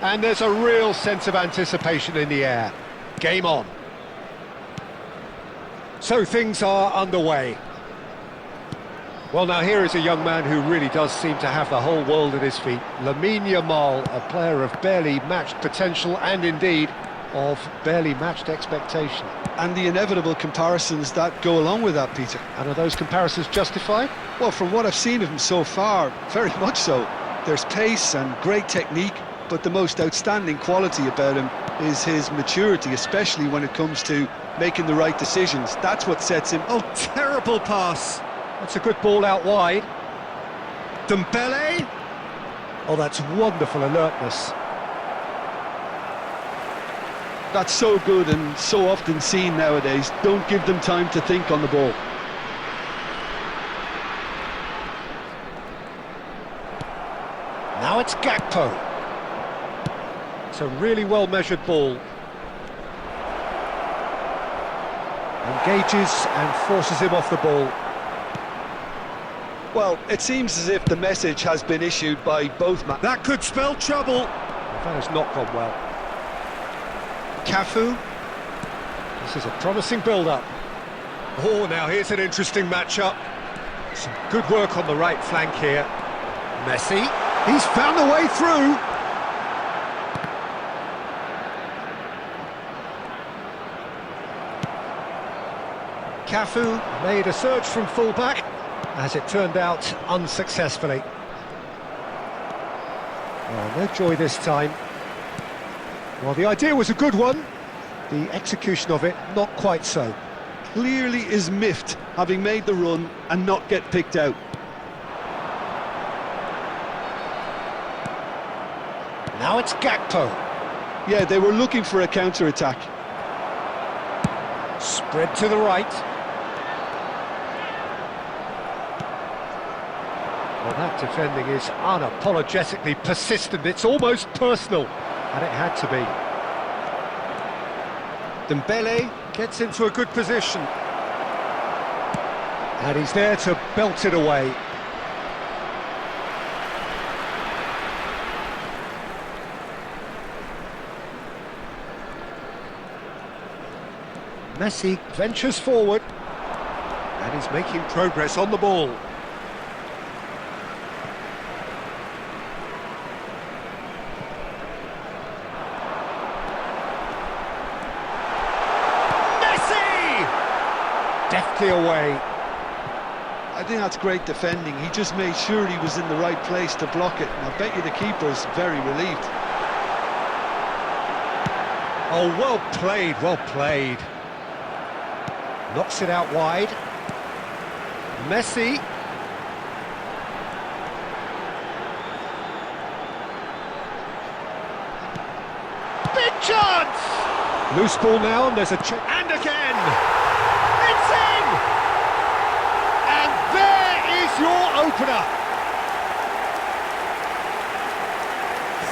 And there's a real sense of anticipation in the air. Game on. So things are underway. Well, now here is a young man who really does seem to have the whole world at his feet. Lamine Yamal, a player of barely matched potential and indeed of barely matched expectation. And the inevitable comparisons that go along with that, Peter. And are those comparisons justified? Well, from what I've seen of him so far, very much so. There's pace and great technique, but the most outstanding quality about him is his maturity, especially when it comes to making the right decisions. That's what sets him... Oh, terrible pass! That's a good ball out wide. Dembele! Oh, that's wonderful alertness. That's so good and so often seen nowadays. Don't give them time to think on the ball. Now it's Gakpo. It's a really well-measured ball. Engages and forces him off the ball. Well, it seems as if the message has been issued by both men. That could spell trouble. That has not gone well. Cafu. This is a promising build-up. Oh, now here's an interesting matchup. Some good work on the right flank here. Messi. He's found a way through. Cafu made a surge from full-back, as it turned out, unsuccessfully. Well, no joy this time. Well, the idea was a good one. The execution of it, not quite so. Clearly is miffed, having made the run and not get picked out. Now it's Gakpo. Yeah, they were looking for a counter-attack. Spread to the right. Well, that defending is unapologetically persistent. It's almost personal, and it had to be. Dembele gets into a good position. And he's there to belt it away. Messi ventures forward. And he's making progress on the ball. Deftly away. I think that's great defending. He just made sure he was in the right place to block it. And I bet you the keeper's very relieved. Oh, well played, well played. Knocks it out wide. Messi. Big chance! Loose ball now, and there's a chance. And again! It's in! And there is your opener.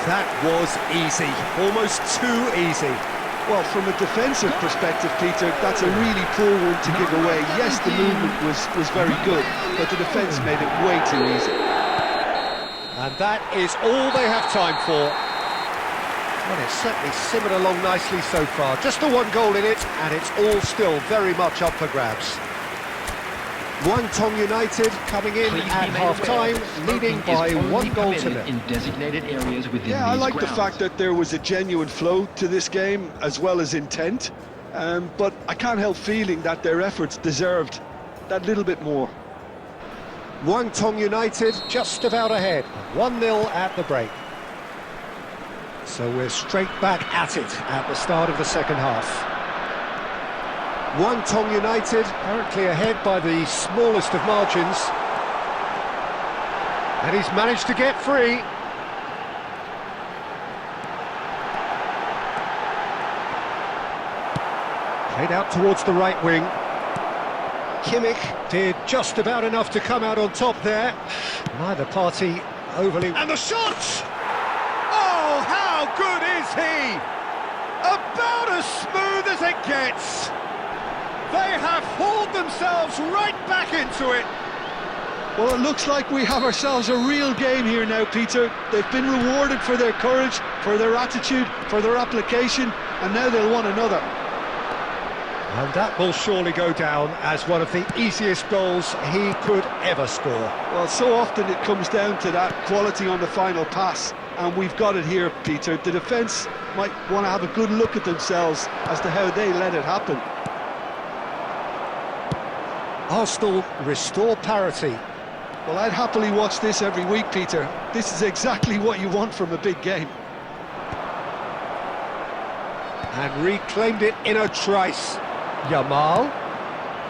That was easy, almost too easy. Well, from a defensive perspective, Peter, that's a really poor one to give away. Yes, the movement was very good, but the defence made it way too easy. And that is all they have time for. Well, it's certainly simmered along nicely so far. Just the one goal in it, and it's all still very much up for grabs. Guangdong United coming in at half-time, leading by 1-0. In designated areas within I like grounds. the fact that there was a genuine flow to this game, as well as intent. But I can't help feeling that their efforts deserved that little bit more. Guangdong United just about ahead, 1-0 at the break. So we're straight back at it at the start of the second half. Guangdong United currently ahead by the smallest of margins. And he's managed to get free. Played out towards the right wing. Kimmich did just about enough to come out on top there. Neither party overly... And the shot! Oh, how good is he? About as smooth as it gets. They have hauled themselves right back into it. Well, it looks like we have ourselves a real game here now, Peter. They've been rewarded for their courage, for their attitude, for their application, and now they'll want another. And that will surely go down as one of the easiest goals he could ever score. Well, so often it comes down to that quality on the final pass, and we've got it here, Peter. The defence might want to have a good look at themselves as to how they let it happen. Arsenal restore parity. Well, I'd happily watch this every week, Peter. This is exactly what you want from a big game. And reclaimed it in a trice. Yamal,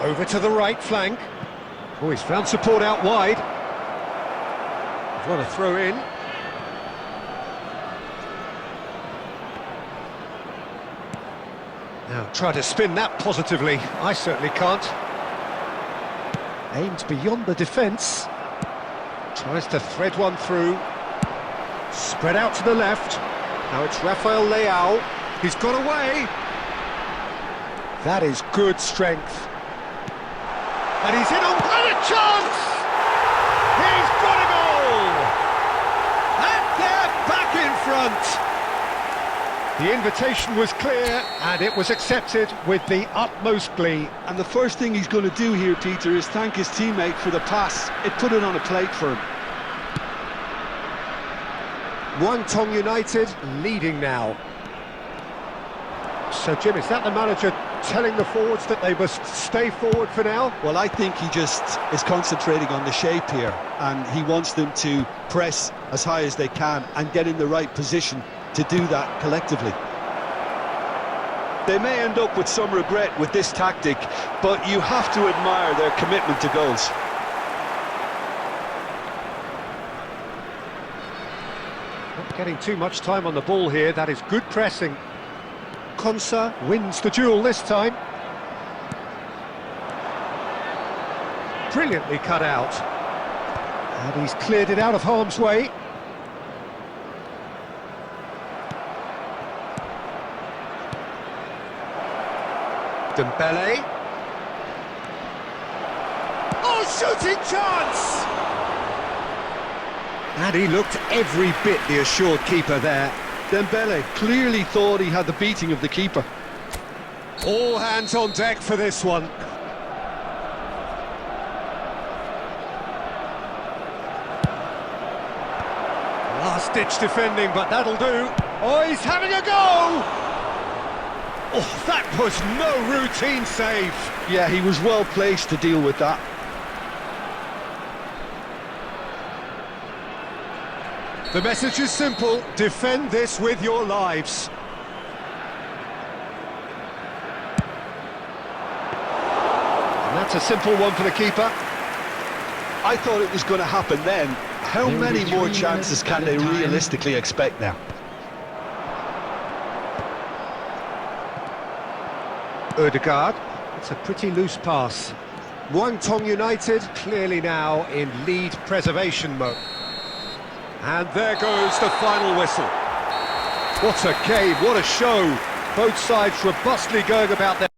over to the right flank. Oh, he's found support out wide. He's got a throw in. Now try to spin that positively. I certainly can't. Aimed beyond the defence. Tries to thread one through. Spread out to the left. Now it's Rafael Leao. He's got away. That is good strength. And he's in on a chance! He's got a goal! And they're back in front! The invitation was clear and it was accepted with the utmost glee. And the first thing he's going to do here, Peter, is thank his teammate for the pass. It put it on a plate for him. Guangdong United leading now. So, Jim, is that the manager telling the forwards that they must stay forward for now? Well, I think he just is concentrating on the shape here, and he wants them to press as high as they can and get in the right position to do that collectively. They may end up with some regret with this tactic, but you have to admire their commitment to goals. Not getting too much time on the ball here. That is good pressing. Konsa wins the duel this time. Brilliantly cut out. And he's cleared it out of harm's way. Dembele. Oh, shooting chance! And he looked every bit the assured keeper there. Dembele clearly thought he had the beating of the keeper. All hands on deck for this one. Last-ditch defending, but that'll do. Oh, he's having a go! Oh, that was no routine save. Yeah, he was well placed to deal with that. The message is simple, defend this with your lives. And that's a simple one for the keeper. I thought it was going to happen then. How many more chances can they realistically expect now? Ødegaard, it's a pretty loose pass. Guangdong United clearly now in lead preservation mode. And there goes the final whistle. What a game, what a show. Both sides robustly going about their